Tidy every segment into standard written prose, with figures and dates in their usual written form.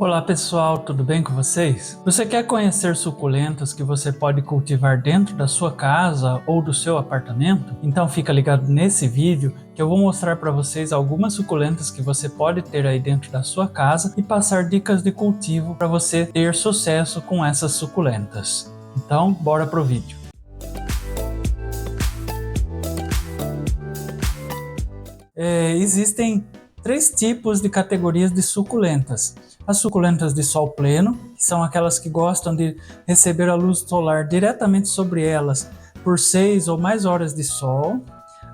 Olá pessoal, tudo bem com vocês? Você quer conhecer suculentas que você pode cultivar dentro da sua casa ou do seu apartamento? Então fica ligado nesse vídeo que eu vou mostrar para vocês algumas suculentas que você pode ter aí dentro da sua casa e passar dicas de cultivo para você ter sucesso com essas suculentas. Então bora pro vídeo. Existem três tipos de categorias de suculentas. As suculentas de sol pleno, que são aquelas que gostam de receber a luz solar diretamente sobre elas por 6 ou mais horas de sol.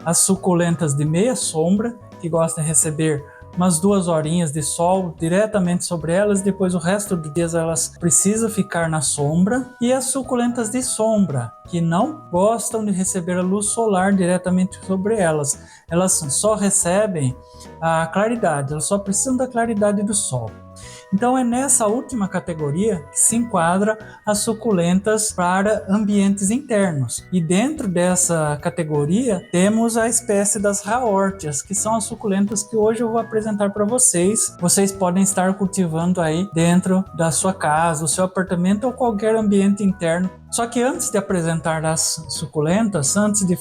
As suculentas de meia sombra, que gostam de receber umas 2 horinhas de sol diretamente sobre elas, depois o resto do dia elas precisam ficar na sombra. E as suculentas de sombra, que não gostam de receber a luz solar diretamente sobre elas. Elas só recebem a claridade, elas só precisam da claridade do sol. Então é nessa última categoria que se enquadra as suculentas para ambientes internos. E dentro dessa categoria temos a espécie das raórtias, que são as suculentas que hoje eu vou apresentar para vocês. Vocês podem estar cultivando aí dentro da sua casa, do seu apartamento ou qualquer ambiente interno. Só que antes de apresentar as suculentas, antes de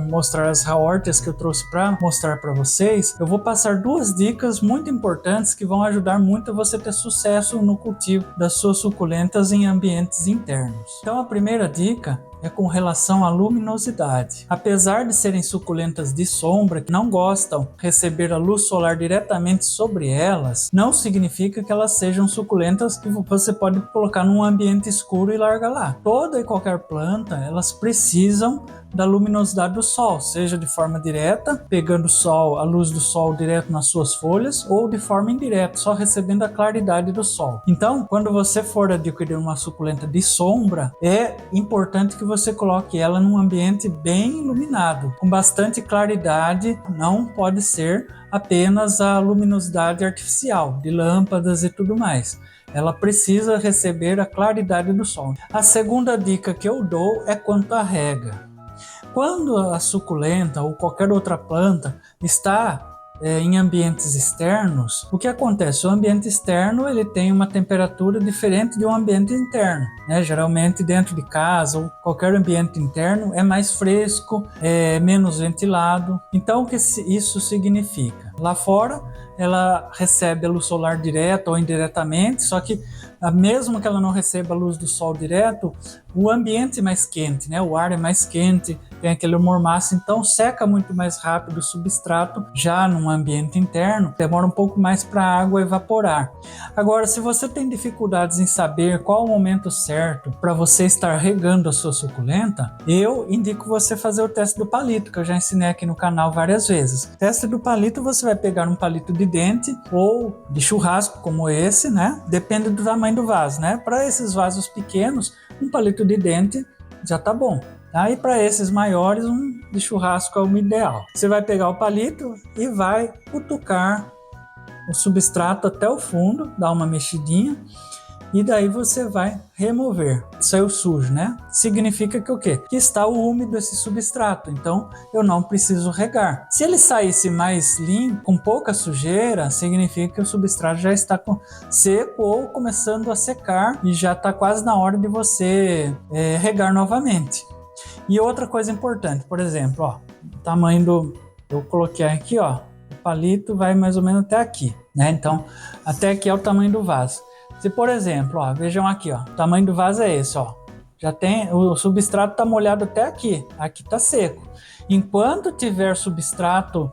mostrar as raórtias que eu trouxe para mostrar para vocês, eu vou passar 2 dicas muito importantes que vão ajudar muito a você ter sucesso no cultivo das suas suculentas em ambientes internos. Então a primeira dica é com relação à luminosidade. Apesar de serem suculentas de sombra, que não gostam de receber a luz solar diretamente sobre elas, não significa que elas sejam suculentas que você pode colocar num ambiente escuro e largar lá. Toda e qualquer planta, elas precisam da luminosidade do sol, seja de forma direta, pegando a luz do sol direto nas suas folhas, ou de forma indireta, só recebendo a claridade do sol. Então, quando você for adquirir uma suculenta de sombra, é importante que você coloque ela num ambiente bem iluminado, com bastante claridade. Não pode ser apenas a luminosidade artificial, de lâmpadas e tudo mais. Ela precisa receber a claridade do sol. A segunda dica que eu dou é quanto à rega. Quando a suculenta ou qualquer outra planta está em ambientes externos, o que acontece? O ambiente externo ele tem uma temperatura diferente de um ambiente interno, né? Geralmente dentro de casa ou qualquer ambiente interno é mais fresco, é menos ventilado. Então o que isso significa? Lá fora ela recebe a luz solar direta ou indiretamente, só que mesmo que ela não receba a luz do sol direto, o ambiente é mais quente, né? O ar é mais quente, tem aquele mormaço, então seca muito mais rápido o substrato. Já num ambiente interno, demora um pouco mais para a água evaporar. Agora, se você tem dificuldades em saber qual o momento certo para você estar regando a sua suculenta, eu indico você fazer o teste do palito, que eu já ensinei aqui no canal várias vezes. O teste do palito, você vai pegar um palito de dente ou de churrasco como esse, né? Depende do tamanho do vaso, né? Para esses vasos pequenos, um palito de dente já tá bom. Tá? E para esses maiores, um de churrasco é o ideal. Você vai pegar o palito e vai cutucar o substrato até o fundo, dar uma mexidinha, e daí você vai remover. Saiu sujo, né? Significa que o quê? Que está úmido esse substrato, então eu não preciso regar. Se ele saísse mais limpo, com pouca sujeira, significa que o substrato já está seco ou começando a secar e já está quase na hora de você regar novamente. E outra coisa importante, por exemplo, ó, o tamanho do... Eu coloquei aqui, ó, o palito vai mais ou menos até aqui, né? Então, até aqui é o tamanho do vaso. Se, por exemplo, ó, vejam aqui, ó, o tamanho do vaso é esse, ó. Já tem, o substrato tá molhado até aqui tá seco. Enquanto tiver substrato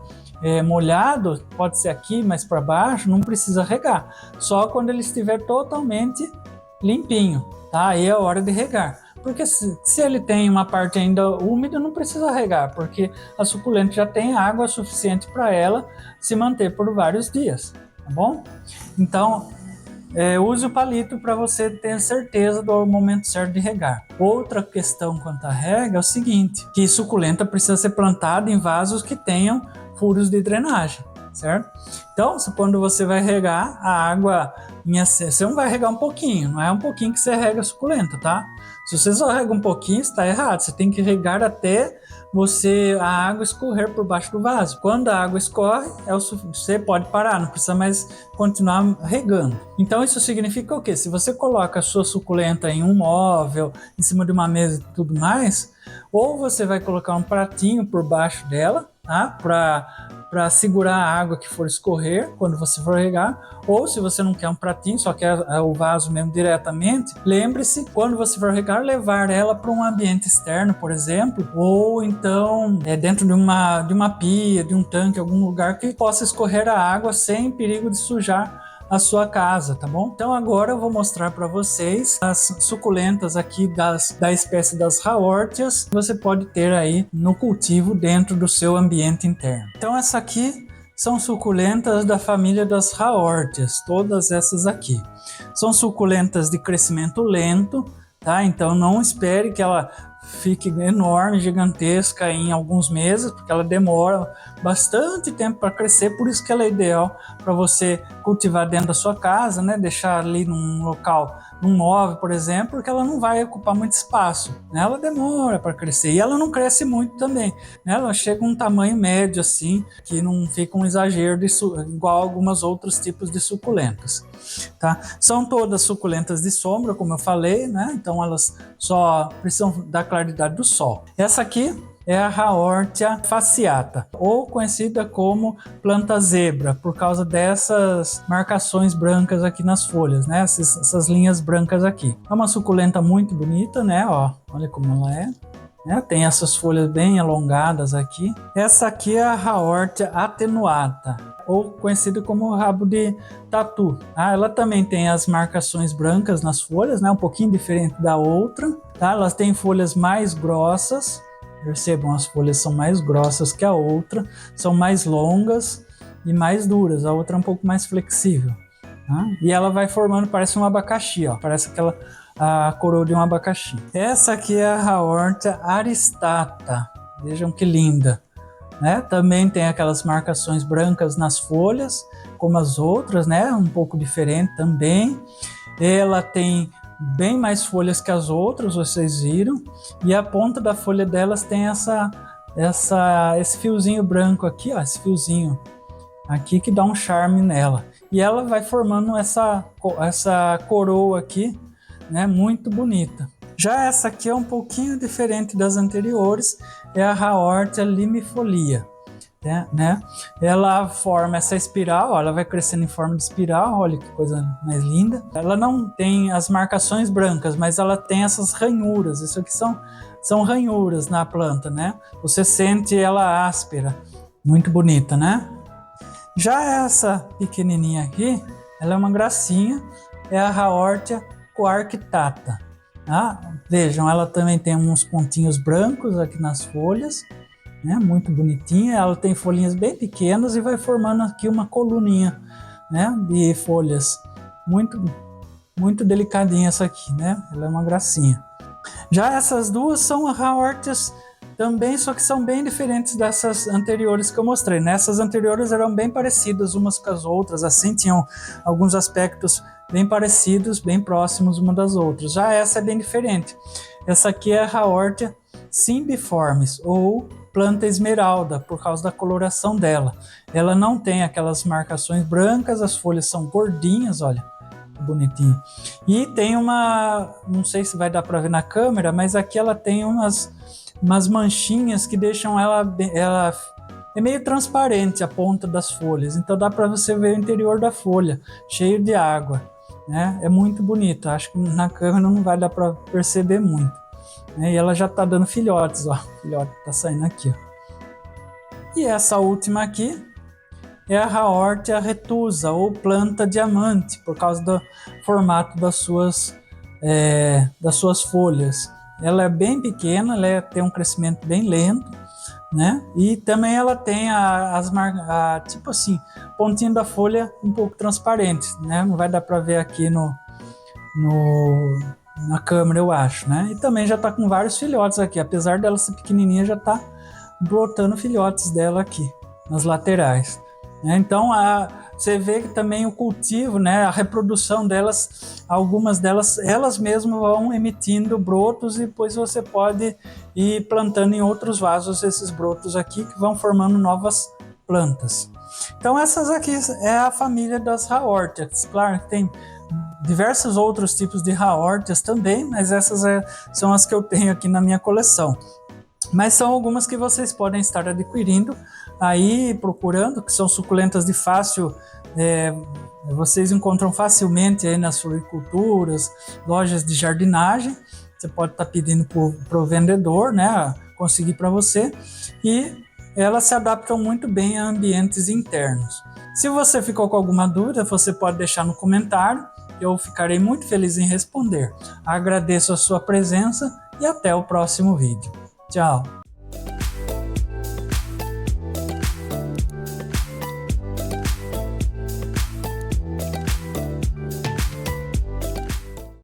molhado, pode ser aqui, mais para baixo, não precisa regar. Só quando ele estiver totalmente limpinho, tá? Aí é a hora de regar. Porque se ele tem uma parte ainda úmida, não precisa regar, porque a suculenta já tem água suficiente para ela se manter por vários dias, tá bom? Então, use o palito para você ter certeza do momento certo de regar. Outra questão quanto à rega é o seguinte, que suculenta precisa ser plantada em vasos que tenham furos de drenagem. certo? Então, quando você vai regar, a água, você não vai regar um pouquinho, não é um pouquinho que você rega a suculenta, tá? Se você só rega um pouquinho, está errado, você tem que regar até a água escorrer por baixo do vaso. Quando a água escorre, você pode parar, não precisa mais continuar regando. Então isso significa o quê? Se você coloca a sua suculenta em um móvel, em cima de uma mesa e tudo mais, ou você vai colocar um pratinho por baixo dela, tá? Para segurar a água que for escorrer quando você for regar, ou se você não quer um pratinho, só quer o vaso mesmo diretamente, lembre-se, quando você for regar, levar ela para um ambiente externo, por exemplo, ou então dentro de uma pia, de um tanque, algum lugar que possa escorrer a água sem perigo de sujar a sua casa, tá bom? Então agora eu vou mostrar para vocês as suculentas aqui da espécie das Haworthias que você pode ter aí no cultivo dentro do seu ambiente interno. Então essa aqui são suculentas da família das Haworthias, todas essas aqui. São suculentas de crescimento lento, tá? Então não espere que ela fique enorme, gigantesca em alguns meses, porque ela demora bastante tempo para crescer, por isso que ela é ideal para você cultivar dentro da sua casa, né? Deixar ali num local, num móvel, por exemplo, porque ela não vai ocupar muito espaço, né? Ela demora para crescer e ela não cresce muito também, né? Ela chega a um tamanho médio assim, que não fica um exagero igual alguns outros tipos de suculentas. Tá? São todas suculentas de sombra, como eu falei, né? Então elas só precisam da claridade do sol. Essa aqui é a Haworthia fasciata, ou conhecida como planta zebra, por causa dessas marcações brancas aqui nas folhas, né? Essas linhas brancas aqui. É uma suculenta muito bonita, né? Ó, olha como ela é. Tem essas folhas bem alongadas aqui. Essa aqui é a Haworthia attenuata, ou conhecida como rabo de tatu. Ela também tem as marcações brancas nas folhas, né? Um pouquinho diferente da outra. Tá? Elas têm folhas mais grossas. Percebam, as folhas são mais grossas que a outra, são mais longas e mais duras. A outra é um pouco mais flexível. Tá? E ela vai formando, parece um abacaxi, ó. Parece a coroa de um abacaxi. Essa aqui é a Haworthia aristata. Vejam que linda. Né? Também tem aquelas marcações brancas nas folhas, como as outras, né? Um pouco diferente também. Ela tem bem mais folhas que as outras, vocês viram. E a ponta da folha delas tem esse fiozinho branco aqui, ó, esse fiozinho aqui que dá um charme nela. E ela vai formando essa coroa aqui, né? Muito bonita. Já essa aqui é um pouquinho diferente das anteriores, é a Haworthia limifolia, né? Ela forma essa espiral, ó, ela vai crescendo em forma de espiral, olha que coisa mais linda. Ela não tem as marcações brancas, mas ela tem essas ranhuras, isso aqui são ranhuras na planta, né? Você sente ela áspera, muito bonita, né? Já essa pequenininha aqui, ela é uma gracinha, é a Haworthia coarctata. Vejam, ela também tem uns pontinhos brancos aqui nas folhas, né? Muito bonitinha. Ela tem folhinhas bem pequenas e vai formando aqui uma coluninha, né? De folhas. Muito, muito delicadinha essa aqui, né? Ela é uma gracinha. Já essas duas são Haworthias também, só que são bem diferentes dessas anteriores que eu mostrei. Nessas anteriores eram bem parecidas umas com as outras, assim, tinham alguns aspectos bem parecidos, bem próximos uma das outras. Já essa é bem diferente. Essa aqui é a Haworthia cymbiformis, ou planta esmeralda, por causa da coloração dela. Ela não tem aquelas marcações brancas, as folhas são gordinhas, olha, que bonitinho. E tem não sei se vai dar para ver na câmera, mas aqui ela tem umas manchinhas que deixam ela é meio transparente a ponta das folhas, então dá para você ver o interior da folha, cheio de água, né? É muito bonito, acho que na câmera não vai dar para perceber muito, né? E ela já está dando filhotes, ó, o filhote está saindo aqui, ó. E essa última aqui é a Haworthia retusa, ou planta diamante, por causa do formato das suas folhas. Ela é bem pequena, ela tem um crescimento bem lento, né? E também ela tem tipo assim, pontinho da folha um pouco transparente, né? Não vai dar para ver aqui na câmera, eu acho, né? E também já está com vários filhotes aqui, apesar dela ser pequenininha, já está brotando filhotes dela aqui nas laterais. né? Então, você vê que também o cultivo, né, a reprodução delas, algumas delas, elas mesmas vão emitindo brotos e depois você pode ir plantando em outros vasos esses brotos aqui que vão formando novas plantas. Então, essas aqui é a família das Hawortias. Claro que tem diversos outros tipos de Hawortias também, mas essas são as que eu tenho aqui na minha coleção. Mas são algumas que vocês podem estar adquirindo aí, procurando, que são suculentas de fácil, vocês encontram facilmente aí nas floriculturas, lojas de jardinagem. Você pode estar pedindo para o vendedor, né, conseguir para você, e elas se adaptam muito bem a ambientes internos. Se você ficou com alguma dúvida, você pode deixar no comentário, eu ficarei muito feliz em responder. Agradeço a sua presença e até o próximo vídeo. Tchau!